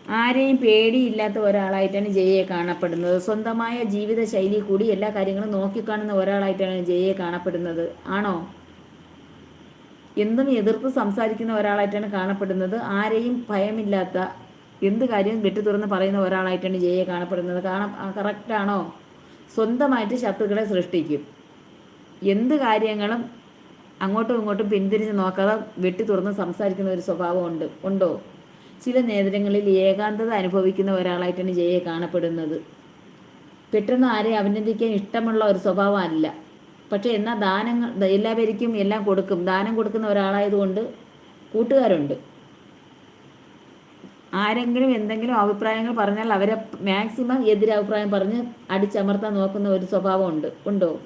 ആരെയും പേടിയില്ലാത്ത ഒരാളായിട്ടാണ് ജയയെ കാണപ്പെടുന്നത്. സ്വന്തമായ ജീവിത ശൈലി കൂടി എല്ലാ കാര്യങ്ങളും നോക്കിക്കാണുന്ന ഒരാളായിട്ടാണ് ജയയെ കാണപ്പെടുന്നത്. ആണോ? എന്തും എതിർത്ത് സംസാരിക്കുന്ന ഒരാളായിട്ടാണ് കാണപ്പെടുന്നത്. ആരെയും ഭയമില്ലാത്ത, എന്ത് കാര്യവും വെട്ടി തുറന്ന് പറയുന്ന ഒരാളായിട്ടാണ് ജയയെ കാണപ്പെടുന്നത്. കറക്റ്റാണോ? സ്വന്തമായിട്ട് ശത്രുക്കളെ സൃഷ്ടിക്കും. എന്ത് കാര്യങ്ങളും അങ്ങോട്ടും ഇങ്ങോട്ടും പിന്തിരിഞ്ഞ് നോക്കാതെ വെട്ടി തുറന്ന് സംസാരിക്കുന്ന ഒരു സ്വഭാവം ഉണ്ടോ? ചില നേരങ്ങളിൽ ഏകാന്തത അനുഭവിക്കുന്ന ഒരാളായിട്ടാണ് ജയയെ കാണപ്പെടുന്നത്. പെട്ടെന്ന് ആരെയും അഭിനന്ദിക്കാൻ ഇഷ്ടമുള്ള ഒരു സ്വഭാവം അല്ല. പക്ഷേ എന്നാൽ ദാനങ്ങൾ എല്ലാവർക്കും എല്ലാം കൊടുക്കും. ദാനം കൊടുക്കുന്ന ഒരാളായതുകൊണ്ട് കൂട്ടുകാരുണ്ട്. ആരെങ്കിലും എന്തെങ്കിലും അഭിപ്രായങ്ങൾ പറഞ്ഞാൽ അവരെ മാക്സിമം എതിരഭിപ്രായം പറഞ്ഞ് അടിച്ചമർത്താൻ നോക്കുന്ന ഒരു സ്വഭാവം ഉണ്ടോ?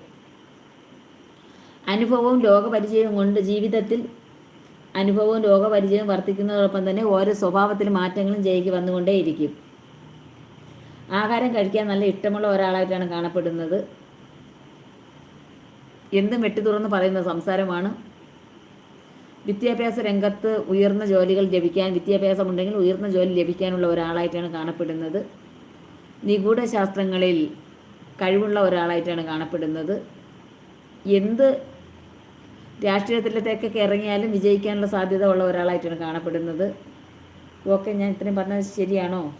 അനുഭവവും ലോകപരിചയവും കൊണ്ട് ജീവിതത്തിൽ അനുഭവവും ലോകപരിചയവും വർദ്ധിക്കുന്നതോടൊപ്പം തന്നെ ഓരോ സ്വഭാവത്തിൽ മാറ്റങ്ങളും ജയിക്ക് വന്നുകൊണ്ടേയിരിക്കും. ആഹാരം കഴിക്കാൻ നല്ല ഇഷ്ടമുള്ള ഒരാളായിട്ടാണ് കാണപ്പെടുന്നത്. എന്തും വെട്ടി തുറന്ന് പറയുന്ന സംസാരമാണ്. വിദ്യാഭ്യാസ രംഗത്ത് ഉയർന്ന ജോലികൾ ലഭിക്കാൻ, വിദ്യാഭ്യാസമുണ്ടെങ്കിൽ ഉയർന്ന ജോലി ലഭിക്കാനുള്ള ഒരാളായിട്ടാണ് കാണപ്പെടുന്നത്. നിഗൂഢ ശാസ്ത്രങ്ങളിൽ കഴിവുള്ള ഒരാളായിട്ടാണ് കാണപ്പെടുന്നത്. എന്ത് രാഷ്ട്രീയത്തിലേക്കൊക്കെ ഇറങ്ങിയാലും വിജയിക്കാനുള്ള സാധ്യത ഉള്ള ഒരാളായിട്ടാണ് കാണപ്പെടുന്നത്. ഓക്കെ, ഞാൻ ഇത്രയും പറഞ്ഞത് ശരിയാണോ?